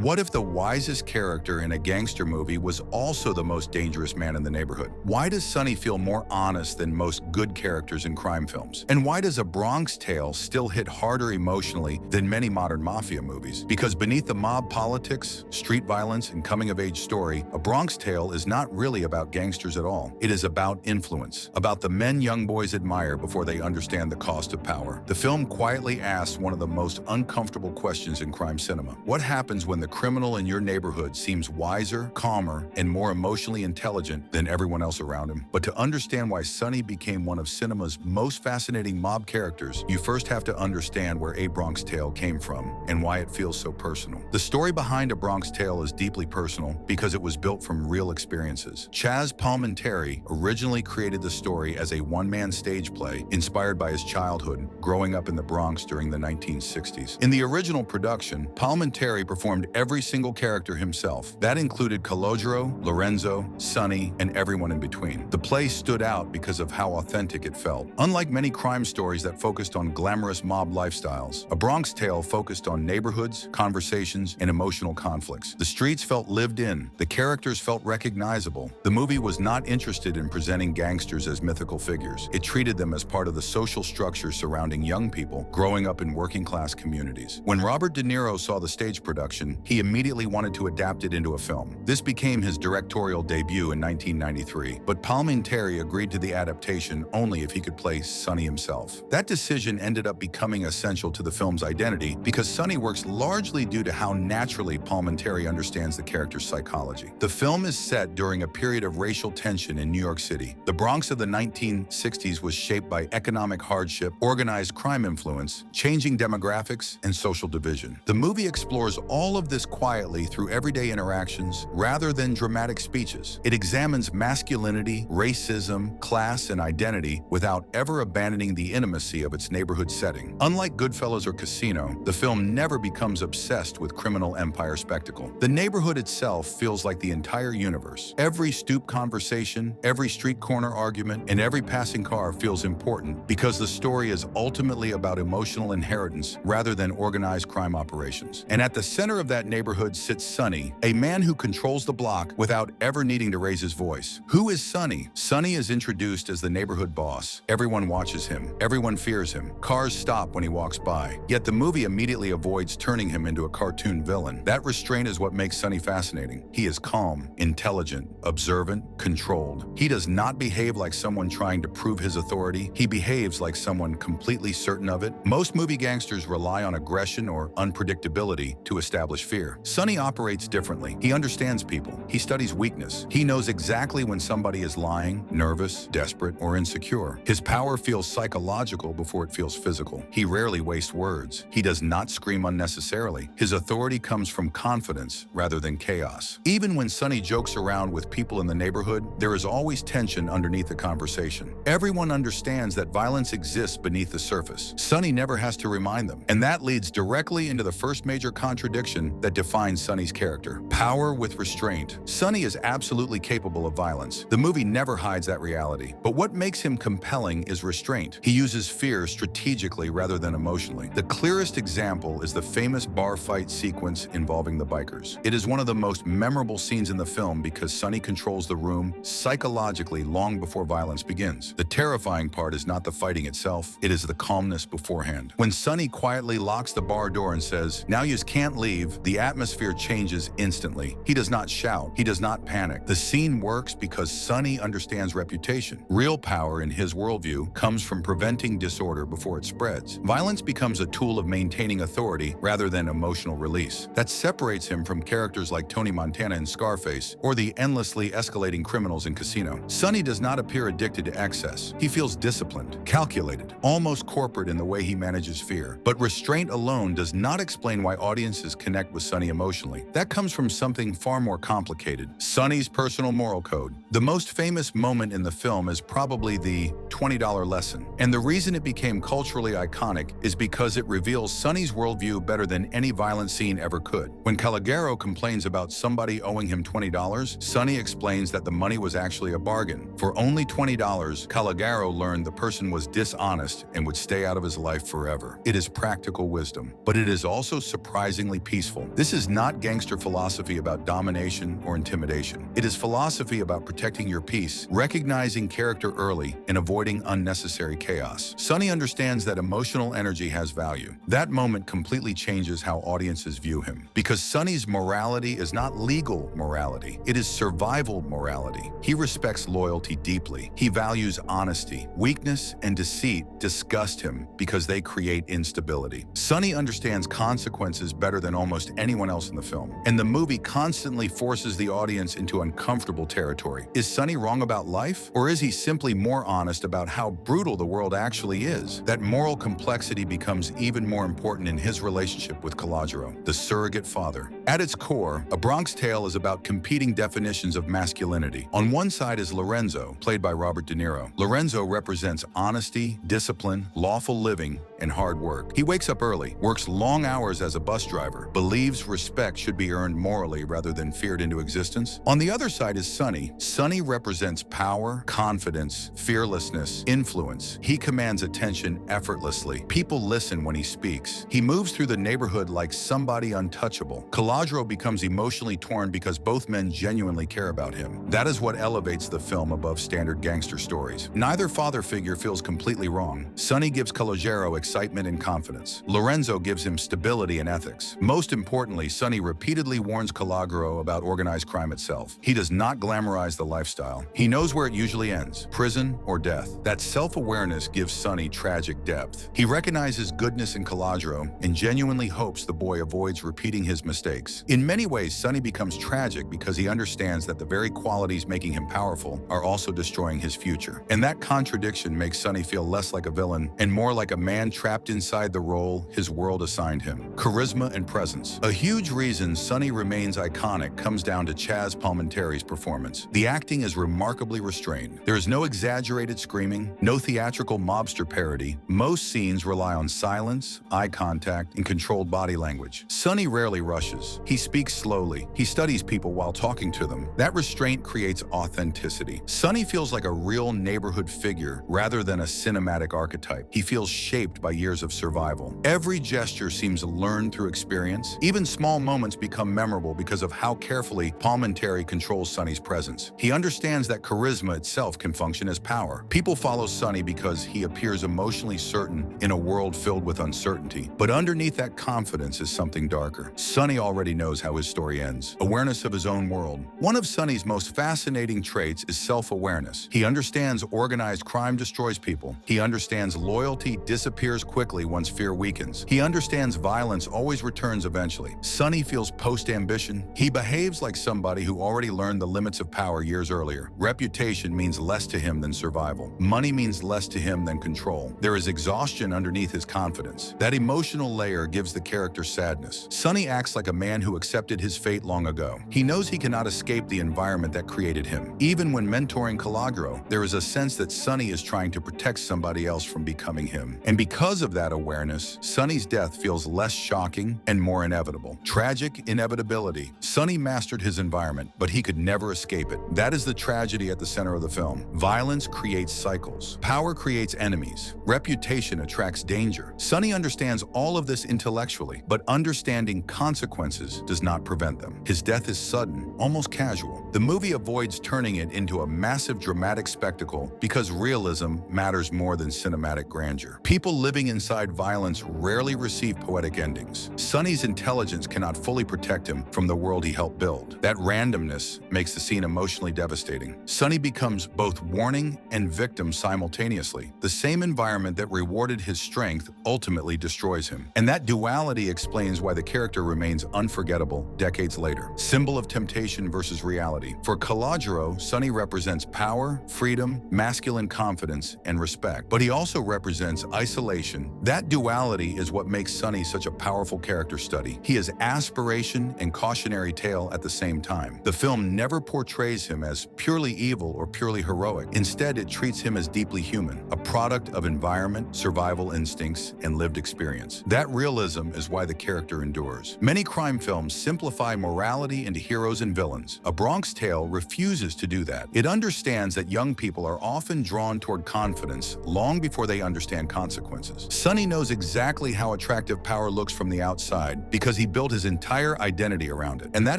What if the wisest character in a gangster movie was also the most dangerous man in the neighborhood? Why does Sonny feel more honest than most good characters in crime films? And why does A Bronx Tale still hit harder emotionally than many modern mafia movies? Because beneath the mob politics, street violence, and coming-of-age story, A Bronx Tale is not really about gangsters at all. It is about influence, about the men young boys admire before they understand the cost of power. The film quietly asks one of the most uncomfortable questions in crime cinema. What happens when the criminal in your neighborhood seems wiser, calmer, and more emotionally intelligent than everyone else around him? But to understand why Sonny became one of cinema's most fascinating mob characters, you first have to understand where A Bronx Tale came from and why it feels so personal. The story behind A Bronx Tale is deeply personal because it was built from real experiences. Chaz Palminteri originally created the story as a one-man stage play inspired by his childhood growing up in the Bronx during the 1960s. In the original production, Palminteri performed every single character himself. That included Calogero, Lorenzo, Sonny, and everyone in between. The play stood out because of how authentic it felt. Unlike many crime stories that focused on glamorous mob lifestyles, A Bronx Tale focused on neighborhoods, conversations, and emotional conflicts. The streets felt lived in. The characters felt recognizable. The movie was not interested in presenting gangsters as mythical figures. It treated them as part of the social structure surrounding young people growing up in working-class communities. When Robert De Niro saw the stage production, he immediately wanted to adapt it into a film. This became his directorial debut in 1993, but Palminteri agreed to the adaptation only if he could play Sonny himself. That decision ended up becoming essential to the film's identity because Sonny works largely due to how naturally Palminteri understands the character's psychology. The film is set during a period of racial tension in New York City. The Bronx of the 1960s was shaped by economic hardship, organized crime influence, changing demographics, and social division. The movie explores all of this quietly through everyday interactions rather than dramatic speeches. It examines masculinity, racism, class, and identity without ever abandoning the intimacy of its neighborhood setting. Unlike Goodfellas or Casino, the film never becomes obsessed with criminal empire spectacle. The neighborhood itself feels like the entire universe. Every stoop conversation, every street corner argument, and every passing car feels important because the story is ultimately about emotional inheritance rather than organized crime operations. And at the center of that neighborhood sits Sonny, a man who controls the block without ever needing to raise his voice. Who is Sonny? Sonny is introduced as the neighborhood boss. Everyone watches him. Everyone fears him. Cars stop when he walks by. Yet the movie immediately avoids turning him into a cartoon villain. That restraint is what makes Sonny fascinating. He is calm, intelligent, observant, controlled. He does not behave like someone trying to prove his authority. He behaves like someone completely certain of it. Most movie gangsters rely on aggression or unpredictability to establish fear. Sonny operates differently. He understands people. He studies weakness. He knows exactly when somebody is lying, nervous, desperate, or insecure. His power feels psychological before it feels physical. He rarely wastes words. He does not scream unnecessarily. His authority comes from confidence rather than chaos. Even when Sonny jokes around with people in the neighborhood, there is always tension underneath the conversation. Everyone understands that violence exists beneath the surface. Sonny never has to remind them. And that leads directly into the first major contradiction that defines Sonny's character: power with restraint. Sonny is absolutely capable of violence. The movie never hides that reality. But what makes him compelling is restraint. He uses fear strategically rather than emotionally. The clearest example is the famous bar fight sequence involving the bikers. It is one of the most memorable scenes in the film because Sonny controls the room psychologically long before violence begins. The terrifying part is not the fighting itself, it is the calmness beforehand. When Sonny quietly locks the bar door and says, "Now yous can't leave," the atmosphere changes instantly. He does not shout. He does not panic. The scene works because Sonny understands reputation. Real power in his worldview comes from preventing disorder before it spreads. Violence becomes a tool of maintaining authority rather than emotional release. That separates him from characters like Tony Montana in Scarface or the endlessly escalating criminals in Casino. Sonny does not appear addicted to excess. He feels disciplined, calculated, almost corporate in the way he manages fear. But restraint alone does not explain why audiences connect with Sonny emotionally. That comes from something far more complicated: Sonny's personal moral code. The most famous moment in the film is probably the $20 lesson. And the reason it became culturally iconic is because it reveals Sonny's worldview better than any violent scene ever could. When Calogero complains about somebody owing him $20, Sonny explains that the money was actually a bargain. For only $20, Calogero learned the person was dishonest and would stay out of his life forever. It is practical wisdom, but it is also surprisingly peaceful. This is not gangster philosophy about domination or intimidation. It is philosophy about protecting your peace, recognizing character early, and avoiding unnecessary chaos. Sonny understands that emotional energy has value. That moment completely changes how audiences view him. Because Sonny's morality is not legal morality, it is survival morality. He respects loyalty deeply. He values honesty. Weakness and deceit disgust him because they create instability. Sonny understands consequences better than almost anyone else in the film, and the movie constantly forces the audience into uncomfortable territory. Is Sonny wrong about life, or is he simply more honest about how brutal the world actually is? That moral complexity becomes even more important in his relationship with Calogero, the surrogate father. At its core, A Bronx Tale is about competing definitions of masculinity. On one side is Lorenzo, played by Robert De Niro. Lorenzo represents honesty, discipline, lawful living, and hard work. He wakes up early, works long hours as a bus driver, believes respect should be earned morally rather than feared into existence. On the other side is Sonny. Sonny represents power, confidence, fearlessness, influence. He commands attention effortlessly. People listen when he speaks. He moves through the neighborhood like somebody untouchable. Calogero becomes emotionally torn because both men genuinely care about him. That is what elevates the film above standard gangster stories. Neither father figure feels completely wrong. Sonny gives Calogero excitement and confidence. Lorenzo gives him stability and ethics. Most importantly, Sonny repeatedly warns Calogero about organized crime itself. He does not glamorize the lifestyle. He knows where it usually ends, prison or death. That self-awareness gives Sonny tragic depth. He recognizes goodness in Calogero and genuinely hopes the boy avoids repeating his mistakes. In many ways, Sonny becomes tragic because he understands that the very qualities making him powerful are also destroying his future. And that contradiction makes Sonny feel less like a villain and more like a man trapped inside the role his world assigned him. Charisma and presence. A huge reason Sonny remains iconic comes down to Chaz Palminteri's performance. The acting is remarkably restrained. There is no exaggerated screaming, no theatrical mobster parody. Most scenes rely on silence, eye contact, and controlled body language. Sonny rarely rushes. He speaks slowly. He studies people while talking to them. That restraint creates authenticity. Sonny feels like a real neighborhood figure rather than a cinematic archetype. He feels shaped by years of survival. Every gesture seems learned through experience. Even small moments become memorable because of how carefully Palminteri controls Sonny's presence. He understands that charisma itself can function as power. People follow Sonny because he appears emotionally certain in a world filled with uncertainty. But underneath that confidence is something darker. Sonny already knows how his story ends. Awareness of his own world. One of Sonny's most fascinating traits is self-awareness. He understands organized crime destroys people. He understands loyalty disappears quickly once fear weakens. He understands violence always returns eventually. Sonny feels post-ambition. He behaves like somebody who already learned the limits of power years earlier. Reputation means less to him than survival. Money means less to him than control. There is exhaustion underneath his confidence. That emotional layer gives the character sadness. Sonny acts like a man who accepted his fate long ago. He knows he cannot escape the environment that created him. Even when mentoring Calogero, there is a sense that Sonny is trying to protect somebody else from becoming him. And because of that awareness, Sonny's death feels less shocking and more inevitable. Tragic inevitability. Sonny mastered his environment, but he could never escape it. That is the tragedy at the center of the film. Violence creates cycles. Power creates enemies. Reputation attracts danger. Sonny understands all of this intellectually, but understanding consequences does not prevent them. His death is sudden, almost casual. The movie avoids turning it into a massive dramatic spectacle because realism matters more than cinematic grandeur. People living inside violence rarely receive poetic endings. Sonny's intelligence cannot fully protect him from the world he helped build. That randomness makes the scene emotionally devastating. Sonny becomes both warning and victim simultaneously. The same environment that rewarded his strength ultimately destroys him. And that duality explains why the character remains unforgettable decades later. Symbol of temptation versus reality. For Calogero, Sonny represents power, freedom, masculine confidence, and respect. But he also represents isolation. That duality is what makes Sonny such a powerful character study. He is aspiration and cautionary tale at the same time. The film never portrays him as purely evil or purely heroic. Instead, it treats him as deeply human, a product of environment, survival instincts, and lived experience. That realism is why the character endures. Many crime films simplify morality into heroes and villains. A Bronx Tale refuses to do that. It understands that young people are often drawn toward confidence long before they understand consequences. Sonny knows exactly how attractive power looks from the outside because because he built his entire identity around it. And that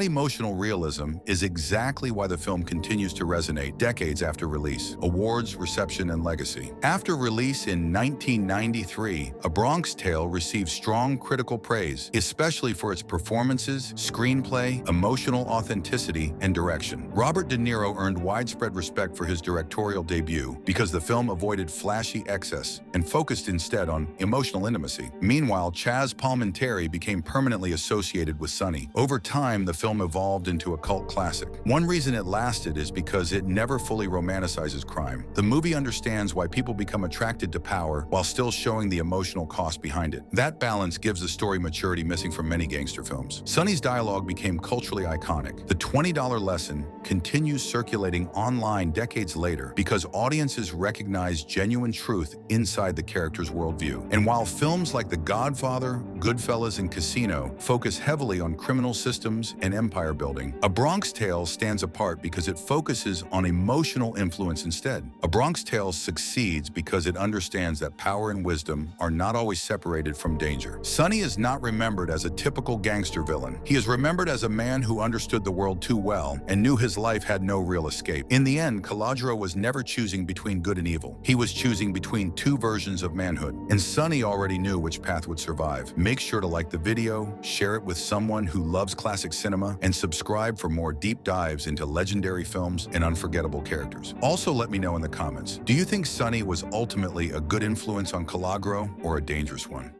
emotional realism is exactly why the film continues to resonate decades after release. Awards, reception, and legacy. After release in 1993, A Bronx Tale received strong critical praise, especially for its performances, screenplay, emotional authenticity, and direction. Robert De Niro earned widespread respect for his directorial debut because the film avoided flashy excess and focused instead on emotional intimacy. Meanwhile, Chaz Palminteri became permanently associated with Sonny. Over time, the film evolved into a cult classic. One reason it lasted is because it never fully romanticizes crime. The movie understands why people become attracted to power while still showing the emotional cost behind it. That balance gives the story maturity missing from many gangster films. Sonny's dialogue became culturally iconic. The $20 lesson continues circulating online decades later because audiences recognize genuine truth inside the character's worldview. And while films like The Godfather, Goodfellas, and Casino focus heavily on criminal systems and empire building, A Bronx Tale stands apart because it focuses on emotional influence instead. A Bronx Tale succeeds because it understands that power and wisdom are not always separated from danger. Sonny is not remembered as a typical gangster villain. He is remembered as a man who understood the world too well and knew his life had no real escape. In the end, Calogero was never choosing between good and evil. He was choosing between two versions of manhood. And Sonny already knew which path would survive. Make sure to like the video, share it with someone who loves classic cinema, and subscribe for more deep dives into legendary films and unforgettable characters. Also, let me know in the comments, do you think Sonny was ultimately a good influence on Calogero or a dangerous one?